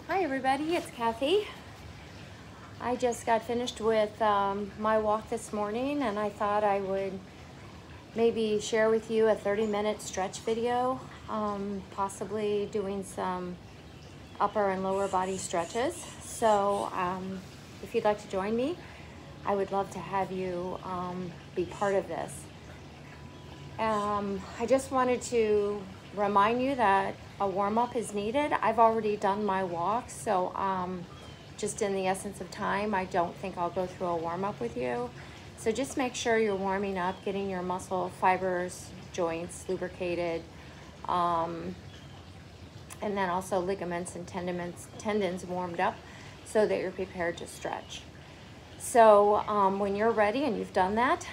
Hi everybody, it's Kathy. I just got finished with my walk this morning and I thought I would maybe share with you a 30-minute stretch video, possibly doing some upper and lower body stretches. So if you'd like to join me, I would love to have you be part of this. I just wanted to remind you that a warm-up is needed. I've already done my walk, so just in the essence of time, I don't think I'll go through a warm-up with you. So just make sure you're warming up, getting your muscle fibers, joints lubricated, and then also ligaments and tendons warmed up so that you're prepared to stretch. So when you're ready and you've done that,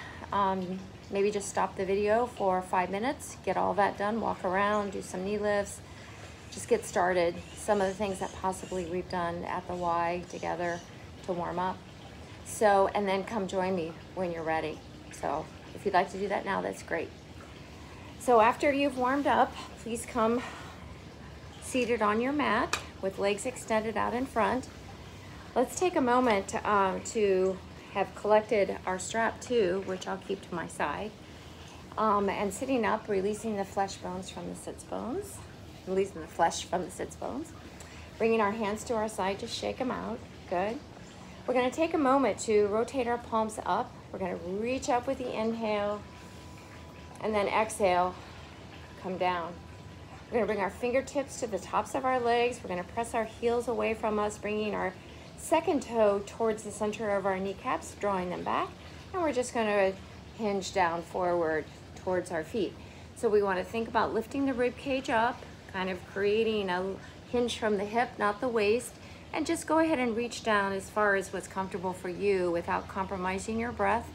maybe just stop the video for 5 minutes, get all that done, walk around, do some knee lifts, just get started. Some of the things that possibly we've done at the Y together to warm up. So, and then come join me when you're ready. So if you'd like to do that now, that's great. So after you've warmed up, please come seated on your mat with legs extended out in front. Let's take a moment to have collected our strap too, which I'll keep to my side. And sitting up, releasing the flesh bones from the sits bones. Releasing the flesh from the sits bones. Bringing our hands to our side, just shake them out. Good. We're going to take a moment to rotate our palms up. We're going to reach up with the inhale. And then exhale, come down. We're going to bring our fingertips to the tops of our legs. We're going to press our heels away from us, bringing our second toe towards the center of our kneecaps, drawing them back, and we're just going to hinge down forward towards our feet. So we want to think about lifting the rib cage up, kind of creating a hinge from the hip, not the waist, and just go ahead and reach down as far as what's comfortable for you without compromising your breath,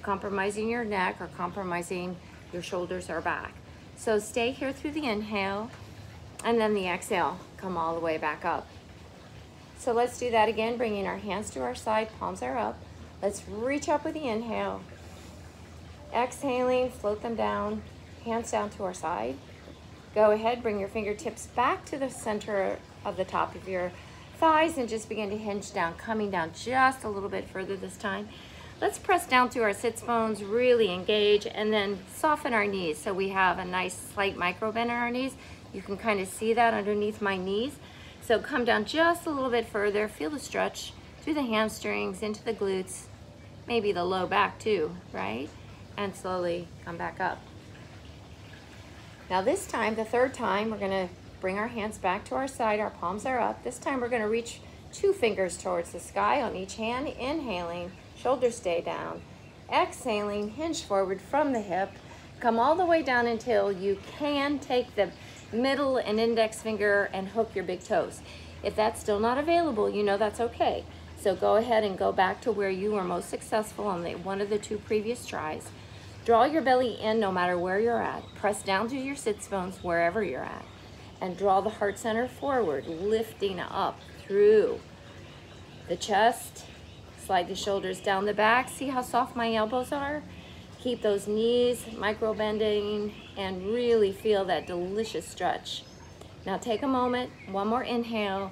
compromising your neck, or compromising your shoulders or back. So stay here through the inhale, and then the exhale, come all the way back up. So let's do that again, bringing our hands to our side, palms are up. Let's reach up with the inhale. Exhaling, float them down, hands down to our side. Go ahead, bring your fingertips back to the center of the top of your thighs and just begin to hinge down, coming down just a little bit further this time. Let's press down through our sits bones, really engage, and then soften our knees so we have a nice slight micro bend in our knees. You can kind of see that underneath my knees. So come down just a little bit further, feel the stretch through the hamstrings, into the glutes, maybe the low back too, right? And slowly come back up. Now this time, the third time, we're gonna bring our hands back to our side, our palms are up. This time we're gonna reach 2 fingers towards the sky on each hand, inhaling, shoulders stay down. Exhaling, hinge forward from the hip, come all the way down until you can take the middle and index finger and hook your big toes. If that's still not available, you know that's okay. So go ahead and go back to where you were most successful on one of the 2 previous tries. Draw your belly in no matter where you're at. Press down through your sits bones wherever you're at. And draw the heart center forward, lifting up through the chest. Slide the shoulders down the back. See how soft my elbows are? Keep those knees micro bending and really feel that delicious stretch. Now take a moment, one more inhale.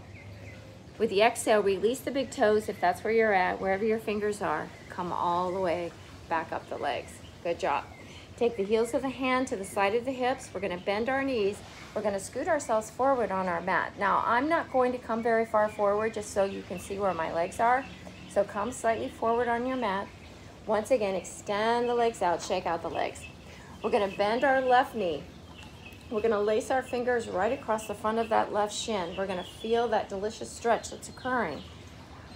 With the exhale, release the big toes if that's where you're at, wherever your fingers are. Come all the way back up the legs. Good job. Take the heels of the hand to the side of the hips. We're gonna bend our knees. We're gonna scoot ourselves forward on our mat. Now I'm not going to come very far forward just so you can see where my legs are. So come slightly forward on your mat. Once again, extend the legs out, shake out the legs. We're gonna bend our left knee. We're gonna lace our fingers right across the front of that left shin. We're gonna feel that delicious stretch that's occurring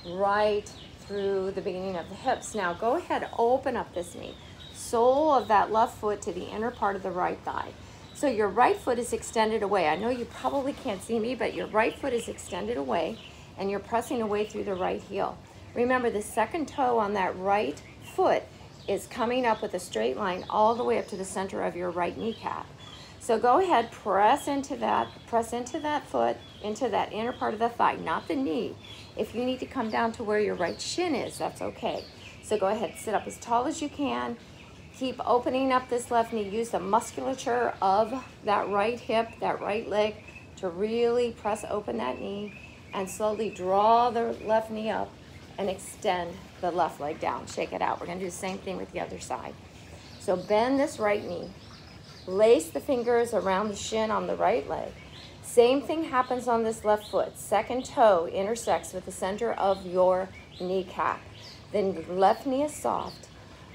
right through the beginning of the hips. Now go ahead, open up this knee. Sole of that left foot to the inner part of the right thigh. So your right foot is extended away. I know you probably can't see me, but your right foot is extended away and you're pressing away through the right heel. Remember, the second toe on that right foot is coming up with a straight line all the way up to the center of your right kneecap. So go ahead, press into that foot, into that inner part of the thigh, not the knee. If you need to come down to where your right shin is, that's okay. So go ahead, sit up as tall as you can. Keep opening up this left knee. Use the musculature of that right hip, that right leg to really press open that knee. and slowly draw the left knee up and extend the left leg down. Shake it out. We're gonna do the same thing with the other side. So bend this right knee. Lace the fingers around the shin on the right leg. Same thing happens on this left foot. Second toe intersects with the center of your kneecap. Then the left knee is soft.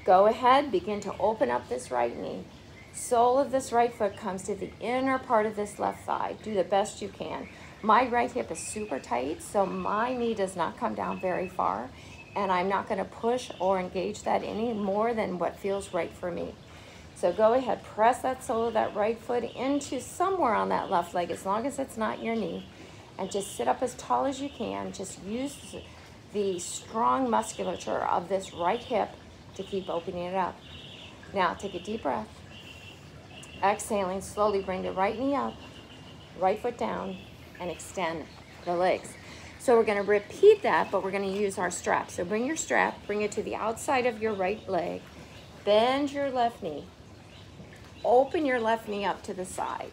Go ahead, begin to open up this right knee. Sole of this right foot comes to the inner part of this left thigh. Do the best you can. My right hip is super tight, so my knee does not come down very far, and I'm not going to push or engage that any more than what feels right for me. So go ahead, press that sole of that right foot into somewhere on that left leg, as long as it's not your knee, and just sit up as tall as you can. Just use the strong musculature of this right hip to keep opening it up. Now take a deep breath. Exhaling, slowly bring the right knee up, right foot down, and extend the legs. So we're going to repeat that, but we're going to use our strap. So bring your strap, bring it to the outside of your right leg, bend your left knee, open your left knee up to the side.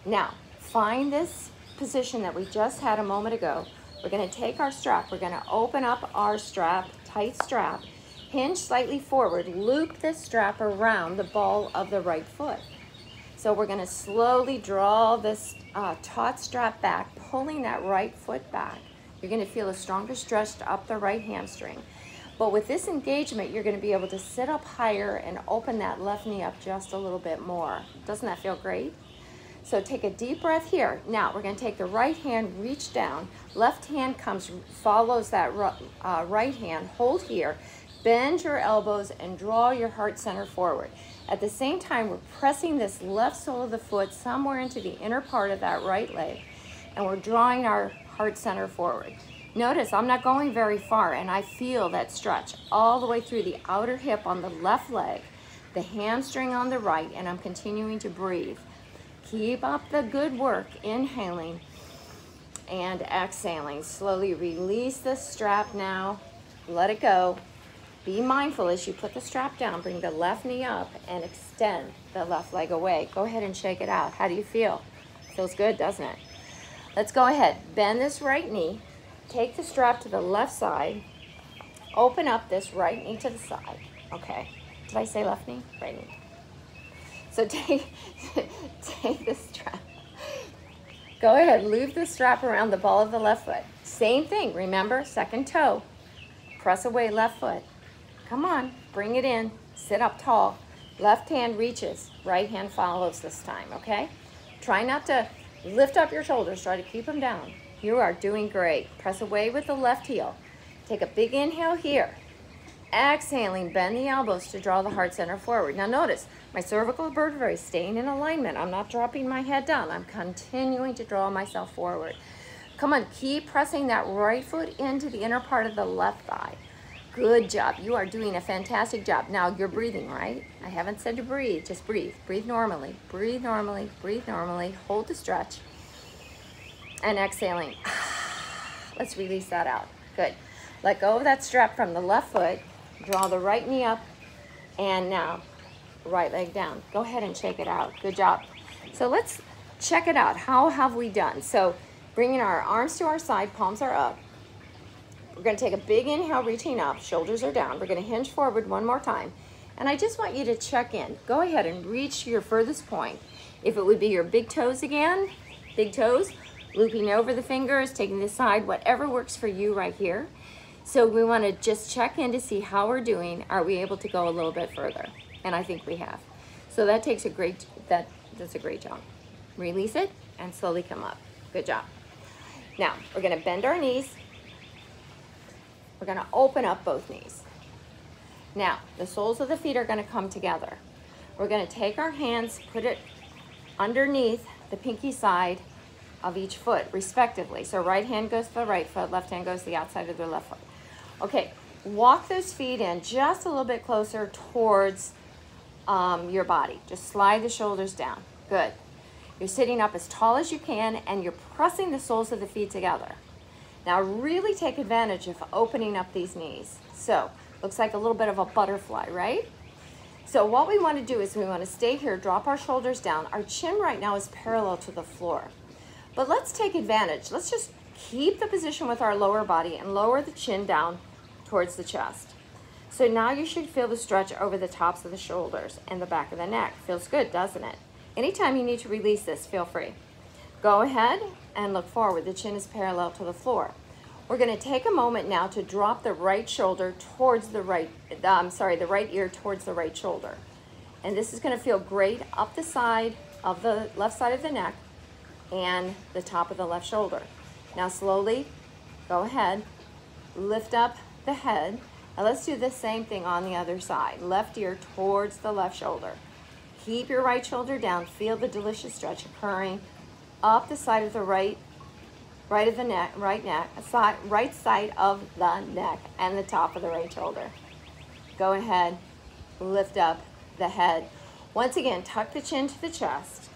Now, find this position that we just had a moment ago. We're going to take our strap, we're going to open up our strap, tight strap, hinge slightly forward, loop this strap around the ball of the right foot. So we're going to slowly draw this taut strap back, pulling that right foot back. You're going to feel a stronger stretch up the right hamstring. But with this engagement, you're going to be able to sit up higher and open that left knee up just a little bit more. Doesn't that feel great? So take a deep breath here. Now we're going to take the right hand, reach down. Left hand follows that right hand. Hold here. Bend your elbows and draw your heart center forward. At the same time, we're pressing this left sole of the foot somewhere into the inner part of that right leg, and we're drawing our heart center forward. Notice I'm not going very far, and I feel that stretch all the way through the outer hip on the left leg, the hamstring on the right, and I'm continuing to breathe. Keep up the good work, inhaling and exhaling. Slowly release the strap now. Let it go. Be mindful as you put the strap down, bring the left knee up and extend the left leg away. Go ahead and shake it out. How do you feel? Feels good, doesn't it? Let's go ahead. Bend this right knee. Take the strap to the left side. Open up this right knee to the side. Okay. Did I say left knee? Right knee. So take the strap. Go ahead. Loop the strap around the ball of the left foot. Same thing. Remember, second toe. Press away left foot. Come on, bring it in, sit up tall. Left hand reaches, right hand follows this time, okay? Try not to lift up your shoulders, try to keep them down. You are doing great. Press away with the left heel. Take a big inhale here. Exhaling, bend the elbows to draw the heart center forward. Now notice, my cervical vertebrae is staying in alignment. I'm not dropping my head down. I'm continuing to draw myself forward. Come on, keep pressing that right foot into the inner part of the left thigh. Good job. You are doing a fantastic job. Now you're breathing, right? I haven't said to breathe. Just breathe. Breathe normally. Breathe normally. Breathe normally. Hold the stretch. And exhaling. Let's release that out. Good. Let go of that strap from the left foot. Draw the right knee up. And now, right leg down. Go ahead and shake it out. Good job. So let's check it out. How have we done? So bringing our arms to our side, palms are up. We're going to take a big inhale, reaching up, shoulders are down. We're going to hinge forward one more time. And I just want you to check in. Go ahead and reach your furthest point. If it would be your big toes again, big toes, looping over the fingers, taking the side, whatever works for you right here. So we want to just check in to see how we're doing. Are we able to go a little bit further? And I think we have. So that takes that's a great job. Release it and slowly come up. Good job. Now, we're going to bend our knees. We're going to open up both knees. Now, the soles of the feet are going to come together. We're going to take our hands, put it underneath the pinky side of each foot, respectively. So right hand goes to the right foot, left hand goes to the outside of the left foot. Okay, walk those feet in just a little bit closer towards your body. Just slide the shoulders down. Good. You're sitting up as tall as you can, and you're pressing the soles of the feet together. Now really take advantage of opening up these knees. So, looks like a little bit of a butterfly, right? So what we want to do is we want to stay here, drop our shoulders down. Our chin right now is parallel to the floor. But let's take advantage. Let's just keep the position with our lower body and lower the chin down towards the chest. So now you should feel the stretch over the tops of the shoulders and the back of the neck. Feels good, doesn't it? Anytime you need to release this, feel free. Go ahead and look forward. The chin is parallel to the floor. We're going to take a moment now to drop the right shoulder towards the right, the right ear towards the right shoulder. And this is going to feel great up the side of the left side of the neck and the top of the left shoulder. Now slowly, go ahead, lift up the head. Now let's do the same thing on the other side. Left ear towards the left shoulder. Keep your right shoulder down. Feel the delicious stretch occurring up the side of the right side of the neck and the top of the right shoulder. Go ahead, lift up the head. Once again, tuck the chin to the chest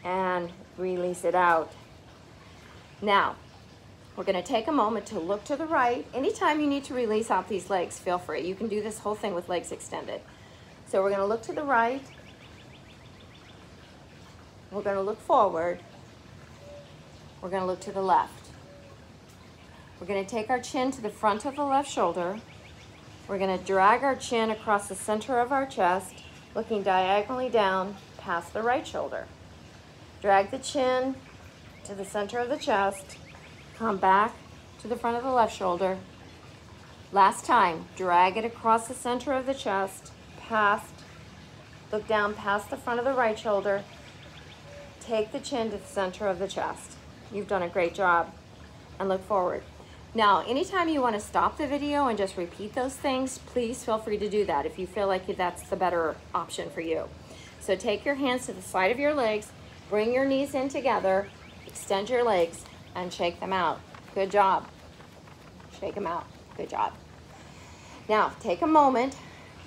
and release it out. Now, we're going to take a moment to look to the right. Anytime you need to release out these legs, feel free. You can do this whole thing with legs extended. So we're going to look to the right. We're going to look forward. We're going to look to the left. We're going to take our chin to the front of the left shoulder. We're going to drag our chin across the center of our chest, looking diagonally down past the right shoulder. Drag the chin to the center of the chest. Come back to the front of the left shoulder. Last time, drag it across the center of the chest, look down past the front of the right shoulder. Take the chin to the center of the chest. You've done a great job. And look forward. Now, anytime you want to stop the video and just repeat those things, please feel free to do that if you feel like that's the better option for you. So take your hands to the side of your legs, bring your knees in together, extend your legs, and shake them out. Good job. Shake them out. Good job. Now, take a moment.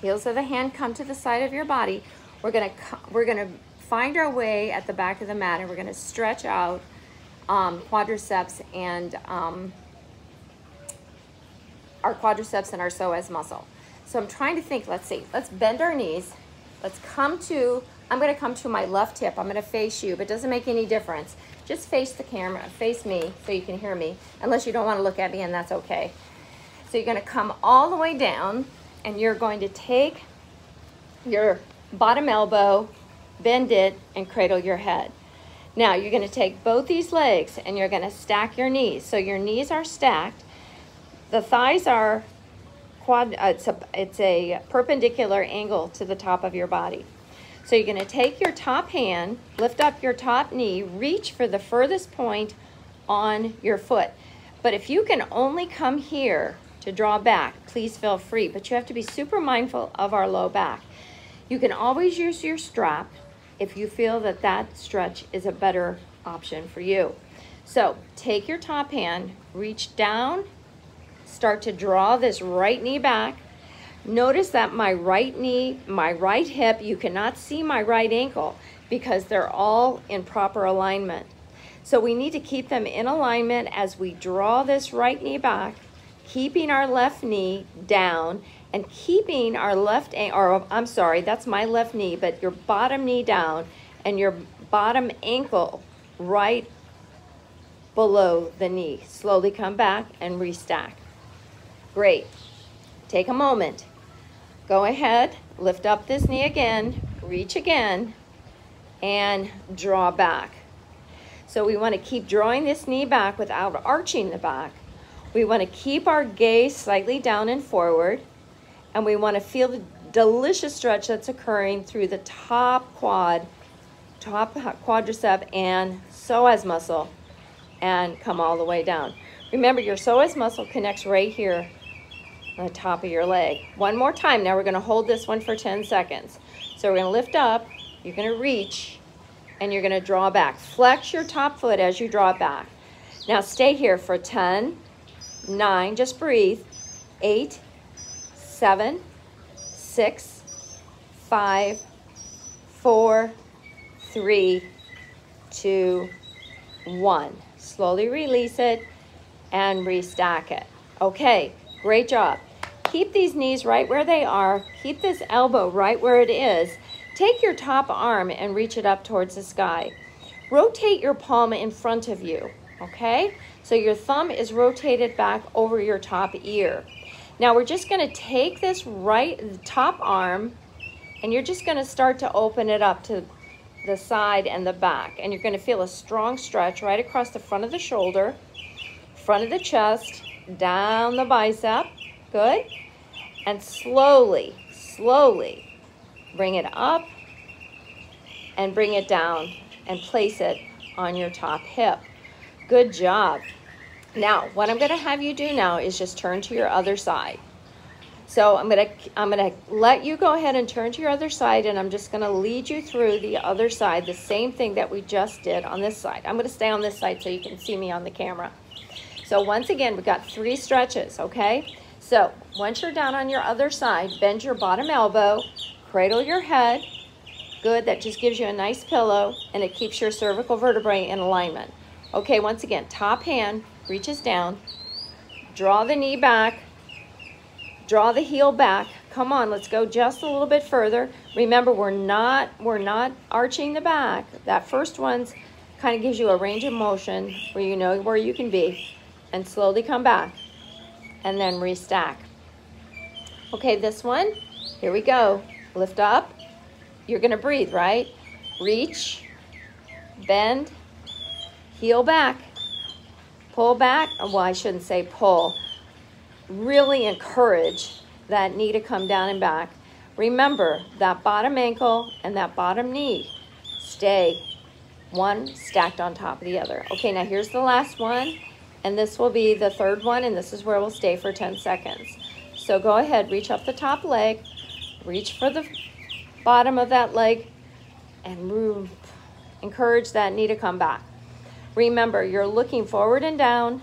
Heels of the hand come to the side of your body. We're gonna find our way at the back of the mat, and we're going to stretch out quadriceps and our quadriceps and our psoas muscle. So I'm trying to think, let's see, let's bend our knees. I'm going to come to my left hip. I'm going to face you, but it doesn't make any difference. Just face the camera, face me so you can hear me, unless you don't want to look at me, and that's okay. So you're going to come all the way down, and you're going to take your bottom elbow, bend it, and cradle your head. Now you're going to take both these legs and you're going to stack your knees. So your knees are stacked. The thighs are it's a perpendicular angle to the top of your body. So you're going to take your top hand, lift up your top knee, reach for the furthest point on your foot. But if you can only come here to draw back, please feel free. But you have to be super mindful of our low back. You can always use your strap if you feel that that stretch is a better option for you. So take your top hand, reach down, start to draw this right knee back. Notice that my right knee, my right hip, you cannot see my right ankle because they're all in proper alignment. So we need to keep them in alignment as we draw this right knee back, keeping our left knee down and keeping our that's my left knee, but your bottom knee down and your bottom ankle right below the knee. Slowly come back and restack. Great. Take a moment. Go ahead, lift up this knee again, reach again, and draw back. So we want to keep drawing this knee back without arching the back. We want to keep our gaze slightly down and forward, and we want to feel the delicious stretch that's occurring through the top quadricep and psoas muscle, and come all the way down. Remember, your psoas muscle connects right here on the top of your leg. One more time. Now we're going to hold this one for 10 seconds. So we're going to lift up, you're going to reach, and you're going to draw back. Flex your top foot as you draw back. Now stay here for 10, 9, just breathe, 8, 7, 6, 5, 4, 3, 2, 1. Slowly release it and restack it. Okay, great job. Keep these knees right where they are. Keep this elbow right where it is. Take your top arm and reach it up towards the sky. rotate your palm in front of you, okay? So your thumb is rotated back over your top ear. Now we're just gonna take this top arm, and you're just gonna start to open it up to the side and the back. And you're gonna feel a strong stretch right across the front of the shoulder, front of the chest, down the bicep, good. And slowly, slowly bring it up and bring it down and place it on your top hip. Good job. Now, what I'm gonna have you do now is just turn to your other side. So I'm gonna let you go ahead and turn to your other side, and I'm just gonna lead you through the other side, the same thing that we just did on this side. I'm gonna stay on this side so you can see me on the camera. So once again, we've got 3 stretches, okay? So once you're down on your other side, bend your bottom elbow, cradle your head. Good, that just gives you a nice pillow, and it keeps your cervical vertebrae in alignment. Okay, once again, top hand reaches down, draw the knee back, draw the heel back. Come on, let's go just a little bit further. Remember, we're not arching the back. That first one's kind of gives you a range of motion where you know where you can be, and slowly come back and then restack. Okay, this one, here we go. Lift up. You're gonna breathe, right? Reach, bend, heel back, pull back. Well, I shouldn't say pull. Really encourage that knee to come down and back. Remember, that bottom ankle and that bottom knee stay one stacked on top of the other. Okay, now here's the last one, and this will be the third one, and this is where we'll stay for 10 seconds. So go ahead, reach up the top leg, reach for the bottom of that leg, and move. Encourage that knee to come back. Remember, you're looking forward and down,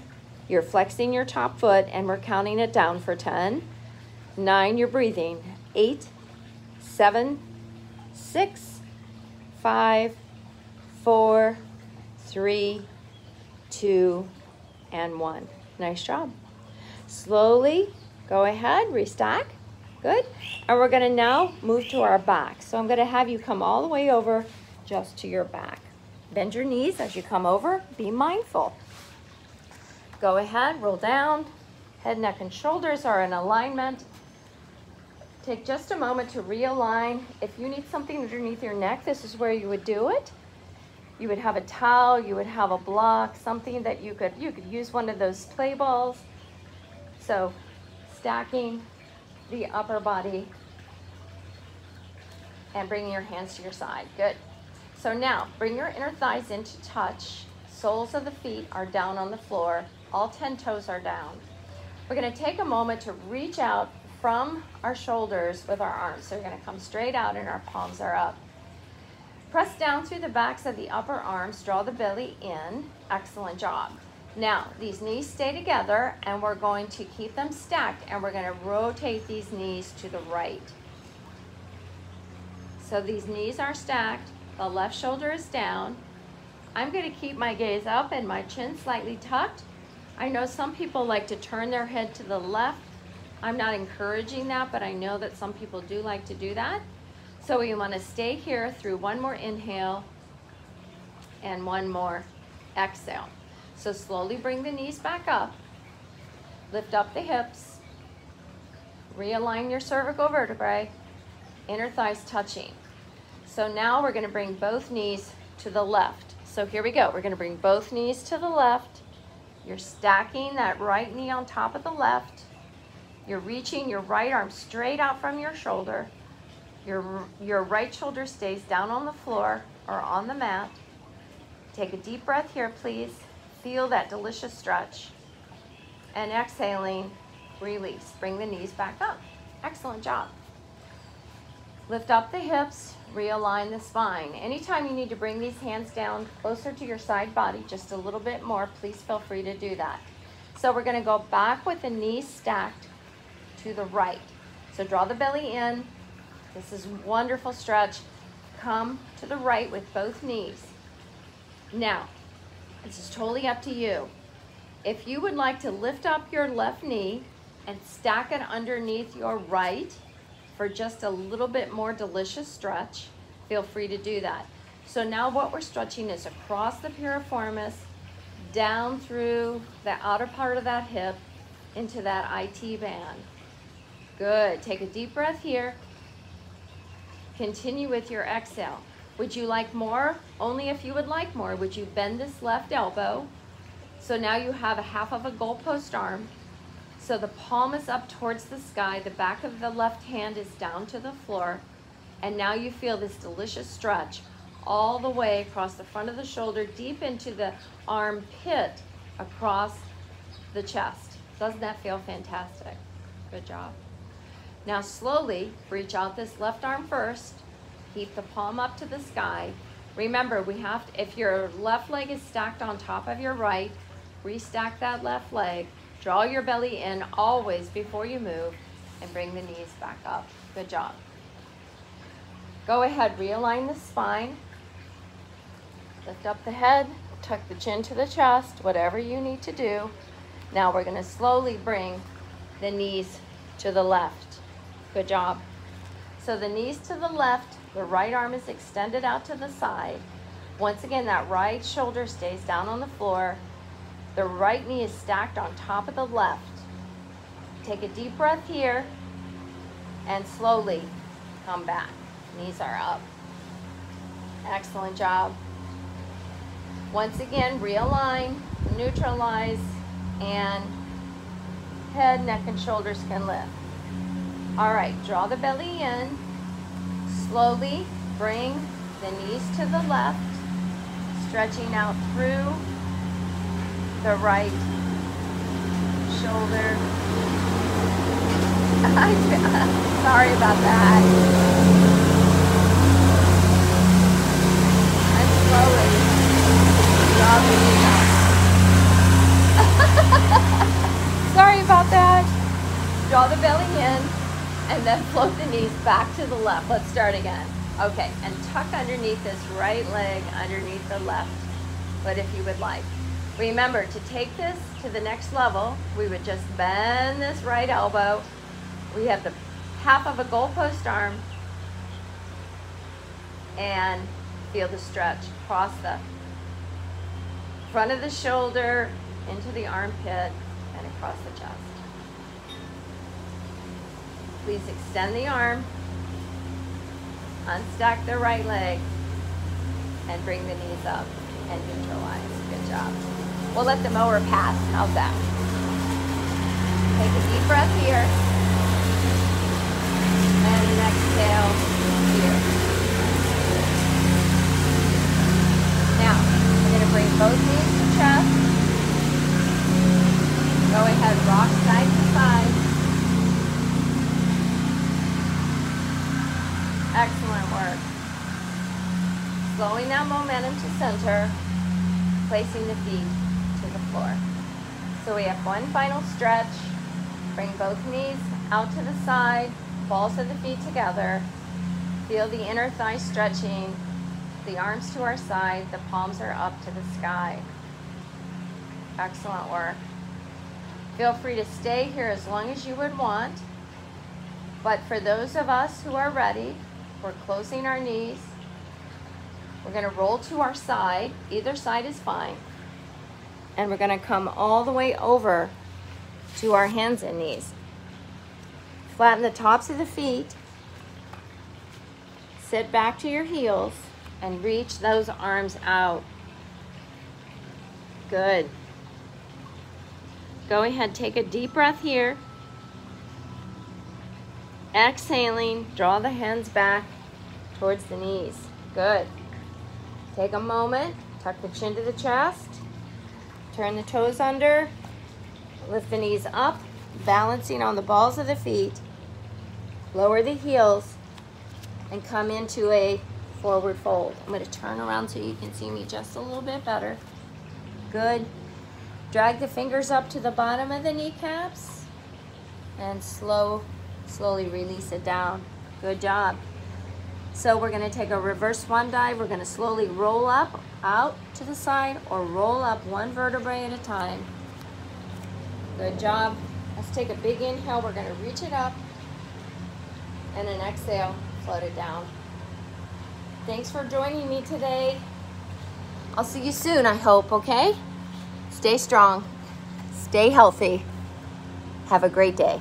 you're flexing your top foot, and we're counting it down for 10, 9, you're breathing, 8, 7, 6, 5, 4, 3, 2, and 1. Nice job. Slowly, go ahead, restack. Good. And we're gonna now move to our back. So I'm gonna have you come all the way over just to your back. Bend your knees as you come over. Be mindful. Go ahead, roll down. Head, neck, and shoulders are in alignment. Take just a moment to realign. If you need something underneath your neck, this is where you would do it. You would have a towel, you would have a block, something that you could use one of those play balls. So stacking the upper body and bringing your hands to your side. Good. So now bring your inner thighs into touch. Soles of the feet are down on the floor. All 10 toes are down. We're going to take a moment to reach out from our shoulders with our arms. So we're going to come straight out and our palms are up. Press down through the backs of the upper arms. Draw the belly in. Excellent job. Now, these knees stay together, and we're going to keep them stacked, and we're going to rotate these knees to the right. So these knees are stacked. The left shoulder is down. I'm going to keep my gaze up and my chin slightly tucked. I know some people like to turn their head to the left. I'm not encouraging that, but I know that some people do like to do that. So we want to stay here through one more inhale and one more exhale. So slowly bring the knees back up. Lift up the hips. Realign your cervical vertebrae. Inner thighs touching. So now we're going to bring both knees to the left. So here we go. We're going to bring both knees to the left. You're stacking that right knee on top of the left. You're reaching your right arm straight out from your shoulder. Your right shoulder stays down on the floor or on the mat. Take a deep breath here, please. Feel that delicious stretch. And exhaling, release. Bring the knees back up. Excellent job. Lift up the hips, realign the spine. Anytime you need to bring these hands down closer to your side body, just a little bit more, please feel free to do that. So we're gonna go back with the knees stacked to the right. So draw the belly in. This is a wonderful stretch. Come to the right with both knees. Now, this is totally up to you. If you would like to lift up your left knee and stack it underneath your right for just a little bit more delicious stretch, feel free to do that. So now what we're stretching is across the piriformis, down through the outer part of that hip, into that IT band. Good, take a deep breath here. Continue with your exhale. Would you like more? Only if you would like more. Would you bend this left elbow? So now you have a half of a goalpost arm. So the palm is up towards the sky. The back of the left hand is down to the floor. And now you feel this delicious stretch all the way across the front of the shoulder, deep into the armpit, across the chest. Doesn't that feel fantastic? Good job. Now slowly reach out this left arm first. Keep the palm up to the sky. Remember, we have to, if your left leg is stacked on top of your right, restack that left leg. Draw your belly in always before you move and bring the knees back up. Good job. Go ahead, realign the spine. Lift up the head, tuck the chin to the chest, whatever you need to do. Now we're gonna slowly bring the knees to the left. Good job. So the knees to the left, the right arm is extended out to the side. Once again, that right shoulder stays down on the floor. The right knee is stacked on top of the left. Take a deep breath here and slowly come back. Knees are up. Excellent job. Once again, realign, neutralize, and head, neck, and shoulders can lift. All right, draw the belly in. Slowly bring the knees to the left, stretching out through the right shoulder. Sorry about that. And slowly draw the knees out. Sorry about that. Draw the belly in. And then float the knees back to the left. Let's start again. Okay, and tuck underneath this right leg, underneath the left foot if you would like. Remember, to take this to the next level, we would just bend this right elbow. We have the half of a goalpost arm and feel the stretch across the front of the shoulder, into the armpit, and across the chest. Please extend the arm, unstack the right leg, and bring the knees up and neutralize. Good job. We'll let the mower pass. How's that? Take a deep breath here. And an exhale here. Now, we're going to bring both knees to chest. Go ahead, rock side to side. Excellent work. Slowing that momentum to center, placing the feet to the floor. So we have one final stretch. Bring both knees out to the side, balls of the feet together. Feel the inner thigh stretching, the arms to our side, the palms are up to the sky. Excellent work. Feel free to stay here as long as you would want. But for those of us who are ready, we're closing our knees. We're going to roll to our side. Either side is fine. And we're going to come all the way over to our hands and knees. Flatten the tops of the feet. Sit back to your heels and reach those arms out. Good. Go ahead, take a deep breath here. Exhaling, draw the hands back towards the knees. Good. Take a moment, tuck the chin to the chest, turn the toes under, lift the knees up, balancing on the balls of the feet, lower the heels, and come into a forward fold. I'm going to turn around so you can see me just a little bit better. Good. Drag the fingers up to the bottom of the kneecaps and slowly release it down. Good job. So we're going to take a reverse swan dive. We're going to slowly roll up, out to the side, or roll up one vertebrae at a time. Good job. Let's take a big inhale. We're going to reach it up. And an exhale, float it down. Thanks for joining me today. I'll see you soon, I hope, okay? Stay strong. Stay healthy. Have a great day.